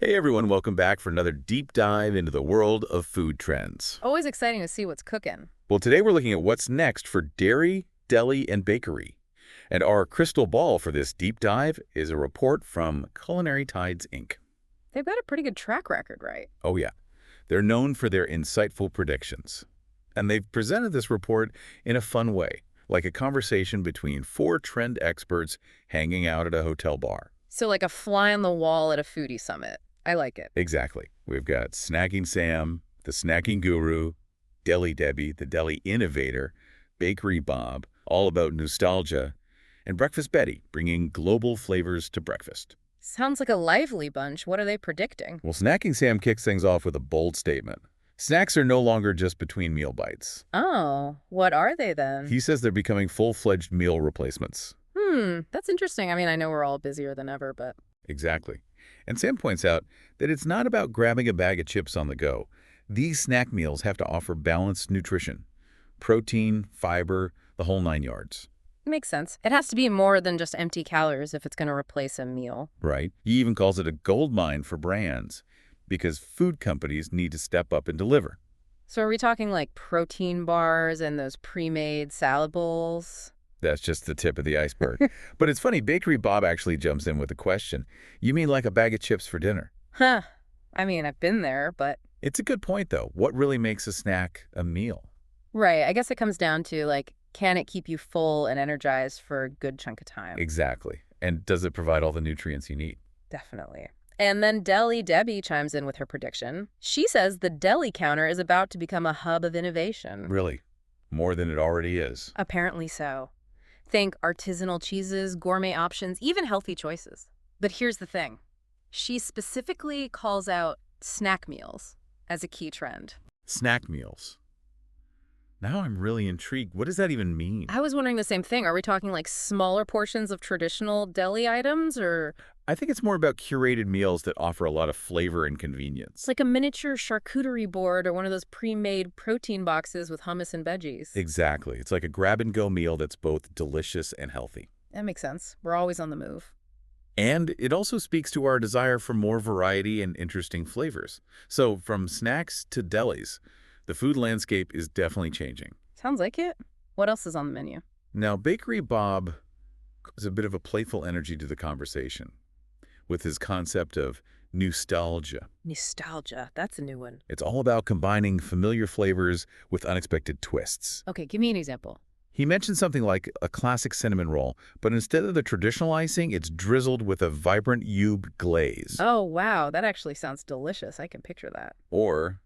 Hey everyone, welcome back for another deep dive into the world of food trends. Always exciting to see what's cooking. Well, today we're looking at what's next for dairy, deli, and bakery. And our crystal ball for this deep dive is a report from Culinary Tides, Inc. They've got a pretty good track record, right? Oh yeah, they're known for their insightful predictions. And they've presented this report in a fun way, like a conversation between four trend experts hanging out at a hotel bar. So like a fly on the wall at a foodie summit. I like it. Exactly. We've got Snacking Sam, the snacking guru, Deli Debbie, the deli innovator, Bakery Bob, all about nostalgia, and Breakfast Bettie, bringing global flavors to breakfast. Sounds like a lively bunch. What are they predicting? Well, Snacking Sam kicks things off with a bold statement. Snacks are no longer just between meal bites. Oh, what are they then? He says they're becoming full-fledged meal replacements. That's interesting. I mean, I know we're all busier than ever, but Exactly. And Sam points out that it's not about grabbing a bag of chips on the go. These snack meals have to offer balanced nutrition. Protein, fiber, the whole 9 yards. makes sense. It has to be more than just empty calories if it's going to replace a meal. Right? He even calls it a gold mine for brands because food companies need to step up and deliver. So are we talking like protein bars and those pre-made salad bowls? That's just the tip of the iceberg. But it's funny, Bakery Bob actually jumps in with a question. You mean like a bag of chips for dinner? Huh. I mean, I've been there, but It's a good point, though. What really makes a snack a meal? right. I guess it comes down to like, can it keep you full and energized for a good chunk of time? Exactly. And does it provide all the nutrients you need? Definitely. And then Deli Debbie chimes in with her prediction. She says the deli counter is about to become a hub of innovation. Really? More than it already is. Apparently so. Think artisanal cheeses, gourmet options, even healthy choices. But here's the thing. She specifically calls out snack meals as a key trend. Snack meals. Now I'm really intrigued. What does that even mean? I was wondering the same thing. Are we talking like smaller portions of traditional deli items or I think it's more about curated meals that offer a lot of flavor and convenience. like a miniature charcuterie board or one of those pre-made protein boxes with hummus and veggies? Exactly. It's like a grab-and-go meal that's both delicious and healthy. That makes sense. We're always on the move. And it also speaks to our desire for more variety and interesting flavors. So from snacks to delis, the food landscape is definitely changing. Sounds like it. What else is on the menu? Now, Bakery Bob has a bit of a playful energy to the conversation with his concept of nostalgia. Nostalgia. That's a new one. It's all about combining familiar flavors with unexpected twists. Okay, give me an example. He mentioned something like a classic cinnamon roll, but instead of the traditional icing, it's drizzled with a vibrant Yube glaze. Oh, wow. That actually sounds delicious. I can picture that. Or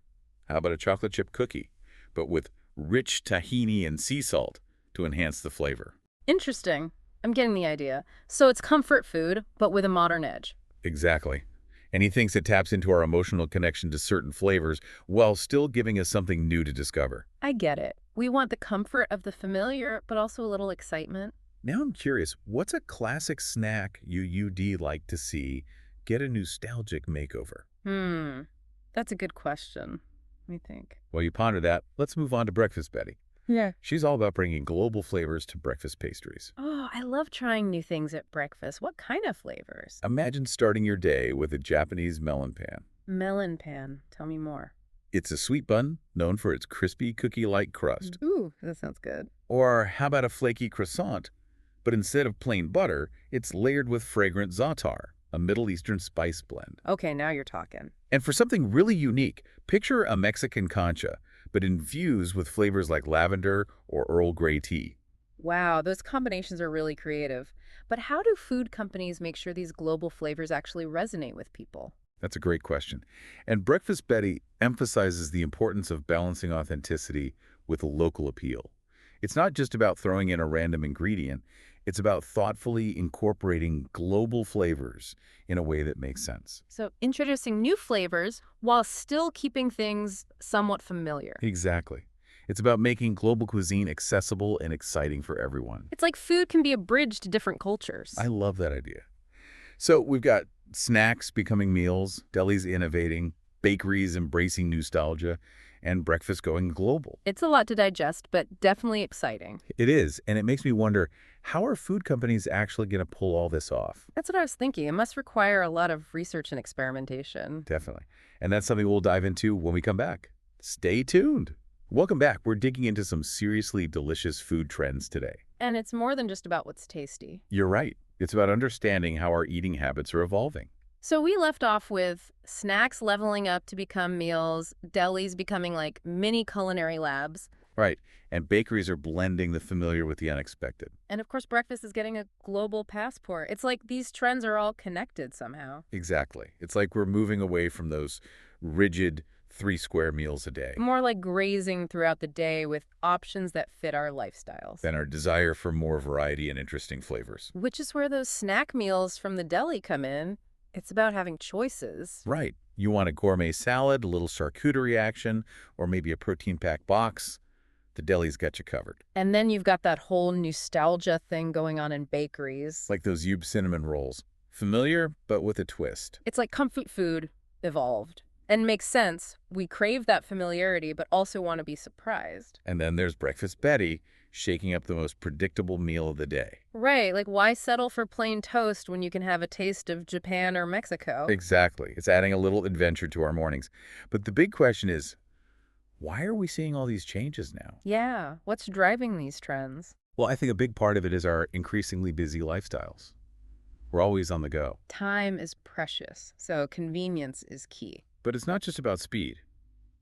how about a chocolate chip cookie, but with rich tahini and sea salt to enhance the flavor? Interesting. I'm getting the idea. So it's comfort food, but with a modern edge. Exactly. And he thinks it taps into our emotional connection to certain flavors while still giving us something new to discover. I get it. We want the comfort of the familiar, but also a little excitement. Now I'm curious, what's a classic snack you'd like to see get a nostalgic makeover? That's a good question. Let me think. While you ponder that, let's move on to Breakfast Bettie. Yeah. She's all about bringing global flavors to breakfast pastries. Oh, I love trying new things at breakfast. What kind of flavors? Imagine starting your day with a Japanese melon pan. Melon pan. Tell me more. It's a sweet bun known for its crispy cookie-like crust. Ooh, that sounds good. Or how about a flaky croissant? But instead of plain butter, it's layered with fragrant za'atar, a Middle Eastern spice blend. Okay, now you're talking. And for something really unique, picture a Mexican concha, but infused with flavors like lavender or Earl Grey tea. Wow, those combinations are really creative. But how do food companies make sure these global flavors actually resonate with people? That's a great question. And Breakfast Bettie emphasizes the importance of balancing authenticity with local appeal. It's not just about throwing in a random ingredient. It's about thoughtfully incorporating global flavors in a way that makes sense. So introducing new flavors while still keeping things somewhat familiar. Exactly. It's about making global cuisine accessible and exciting for everyone. It's like food can be a bridge to different cultures. I love that idea. So we've got snacks becoming meals, delis innovating, bakeries embracing nostalgia, and breakfast going global. It's a lot to digest, but definitely exciting. It is, and it makes me wonder, How are food companies actually going to pull all this off? That's what I was thinking. It must require a lot of research and experimentation. Definitely. And that's something we'll dive into when we come back. Stay tuned. Welcome back. We're digging into some seriously delicious food trends today. And it's more than just about what's tasty. You're right. It's about understanding how our eating habits are evolving. So we left off with snacks leveling up to become meals, delis becoming like mini culinary labs, Right. And bakeries are blending the familiar with the unexpected. and of course breakfast is getting a global passport. It's like these trends are all connected somehow. Exactly. It's like we're moving away from those rigid 3 square meals a day. More like grazing throughout the day with options that fit our lifestyles. Than our desire for more variety and interesting flavors. Which is where those snack meals from the deli come in. It's about having choices. Right. You want a gourmet salad, a little charcuterie action, or maybe a protein-packed box. The deli's got you covered. And then you've got that whole nostalgia thing going on in bakeries. Like those Yube cinnamon rolls. Familiar, but with a twist. It's like comfort food evolved. And makes sense. We crave that familiarity, but also want to be surprised. And then there's Breakfast Bettie, shaking up the most predictable meal of the day. Right, like why settle for plain toast when you can have a taste of Japan or Mexico? Exactly. It's adding a little adventure to our mornings. But the big question is, why are we seeing all these changes now? Yeah, what's driving these trends? Well, I think a big part of it is our increasingly busy lifestyles. We're always on the go. Time is precious, so convenience is key. But it's not just about speed.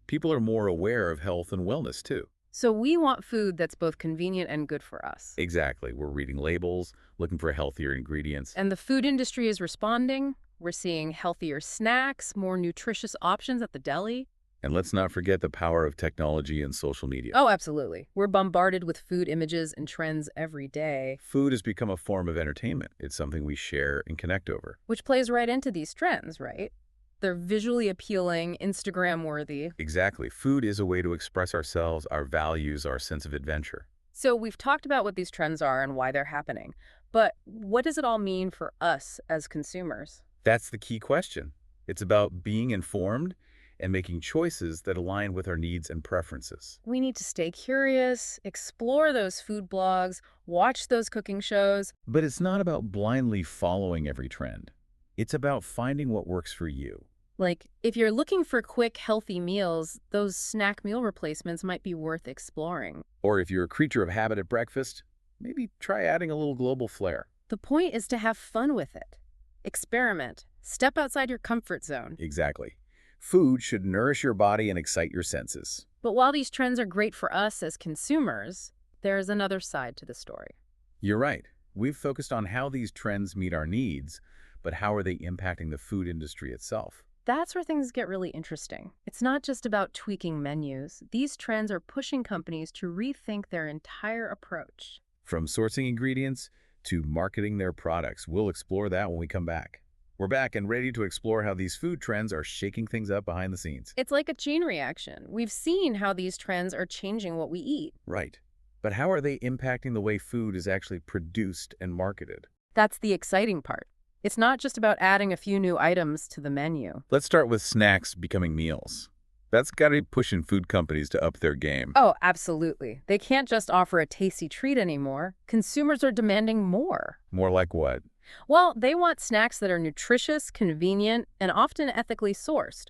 People are more aware of health and wellness, too. So we want food that's both convenient and good for us. Exactly. We're reading labels, looking for healthier ingredients. And the food industry is responding. We're seeing healthier snacks, more nutritious options at the deli. And let's not forget the power of technology and social media. Oh, absolutely. We're bombarded with food images and trends every day. Food has become a form of entertainment. It's something we share and connect over. Which plays right into these trends, right? They're visually appealing, Instagram-worthy. Exactly. Food is a way to express ourselves, our values, our sense of adventure. So we've talked about what these trends are and why they're happening. But what does it all mean for us as consumers? That's the key question. It's about being informed and making choices that align with our needs and preferences. We need to stay curious, explore those food blogs, watch those cooking shows. But it's not about blindly following every trend. It's about finding what works for you. Like, if you're looking for quick, healthy meals, those snack meal replacements might be worth exploring. Or if you're a creature of habit at breakfast, maybe try adding a little global flair. The point is to have fun with it. Experiment. Step outside your comfort zone. Exactly. Food should nourish your body and excite your senses. But while these trends are great for us as consumers, there's another side to the story. You're right. We've focused on how these trends meet our needs, but how are they impacting the food industry itself? That's where things get really interesting. It's not just about tweaking menus. These trends are pushing companies to rethink their entire approach. From sourcing ingredients to marketing their products, we'll explore that when we come back. We're back and ready to explore how these food trends are shaking things up behind the scenes. It's like a chain reaction. We've seen how these trends are changing what we eat. Right. But how are they impacting the way food is actually produced and marketed? That's the exciting part. It's not just about adding a few new items to the menu. Let's start with snacks becoming meals. That's got to be pushing food companies to up their game. Oh, absolutely. They can't just offer a tasty treat anymore. Consumers are demanding more. More like what? Well, they want snacks that are nutritious, convenient, and often ethically sourced.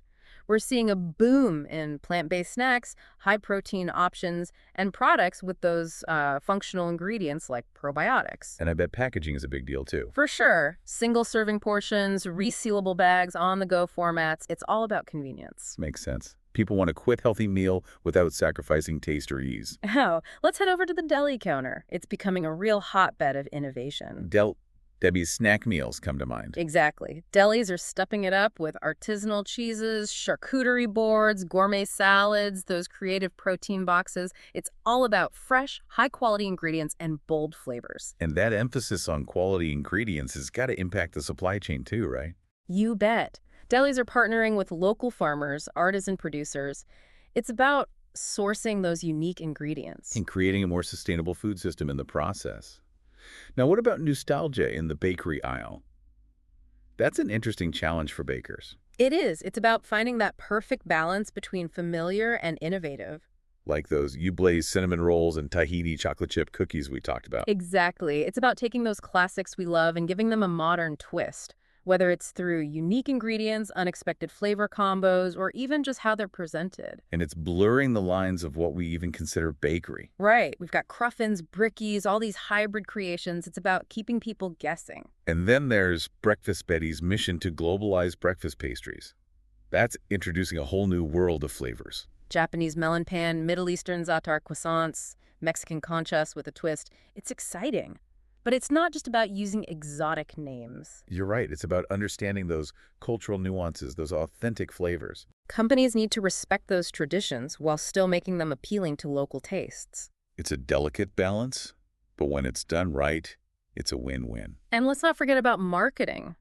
We're seeing a boom in plant-based snacks, high-protein options, and products with those functional ingredients like probiotics. And I bet packaging is a big deal too. For sure. Single-serving portions, resealable bags, on-the-go formats. It's all about convenience. Makes sense. People want a quick, healthy meal without sacrificing taste or ease. Oh, let's head over to the deli counter. It's becoming a real hotbed of innovation. Debbie's snack meals come to mind. Exactly. Delis are stepping it up with artisanal cheeses, charcuterie boards, gourmet salads, those creative protein boxes. It's all about fresh, high-quality ingredients and bold flavors. And that emphasis on quality ingredients has got to impact the supply chain too, right? You bet. Delis are partnering with local farmers, artisan producers. It's about sourcing those unique ingredients. And creating a more sustainable food system in the process. Now, what about nostalgia in the bakery aisle? That's an interesting challenge for bakers. It is. It's about finding that perfect balance between familiar and innovative. like those you blaze cinnamon rolls and tahini chocolate chip cookies we talked about. Exactly. It's about taking those classics we love and giving them a modern twist, whether it's through unique ingredients, unexpected flavor combos, or even just how they're presented. And it's blurring the lines of what we even consider bakery. Right. We've got cruffins, brickies, all these hybrid creations. It's about keeping people guessing. And then there's Breakfast Bettie's mission to globalize breakfast pastries. That's introducing a whole new world of flavors. Japanese melon pan, Middle Eastern za'atar croissants, Mexican conchas with a twist. It's exciting. But it's not just about using exotic names. You're right. It's about understanding those cultural nuances, those authentic flavors. Companies need to respect those traditions while still making them appealing to local tastes. It's a delicate balance, but when it's done right, it's a win-win. And let's not forget about marketing.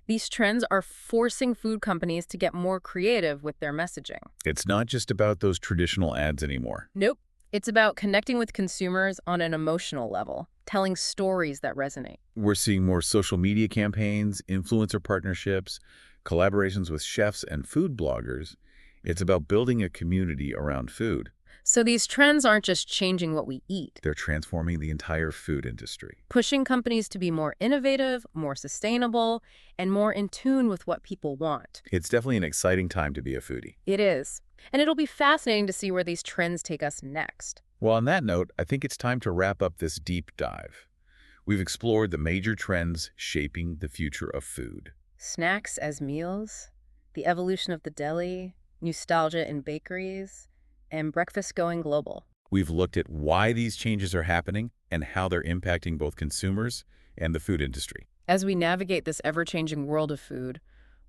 These trends are forcing food companies to get more creative with their messaging. It's not just about those traditional ads anymore. Nope. It's about connecting with consumers on an emotional level, telling stories that resonate. We're seeing more social media campaigns, influencer partnerships, collaborations with chefs and food bloggers. It's about building a community around food. So these trends aren't just changing what we eat. They're transforming the entire food industry. Pushing companies to be more innovative, more sustainable, and more in tune with what people want. It's definitely an exciting time to be a foodie. It is. And it'll be fascinating to see where these trends take us next. Well, on that note, I think it's time to wrap up this deep dive. We've explored the major trends shaping the future of food. Snacks as meals, the evolution of the deli, nostalgia in bakeries, and breakfast going global. We've looked at why these changes are happening and how they're impacting both consumers and the food industry. As we navigate this ever-changing world of food,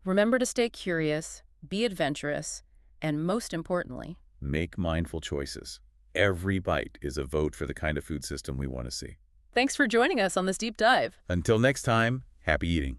remember to stay curious, be adventurous, and most importantly, make mindful choices. Every bite is a vote for the kind of food system we want to see. Thanks for joining us on this deep dive. Until next time, happy eating.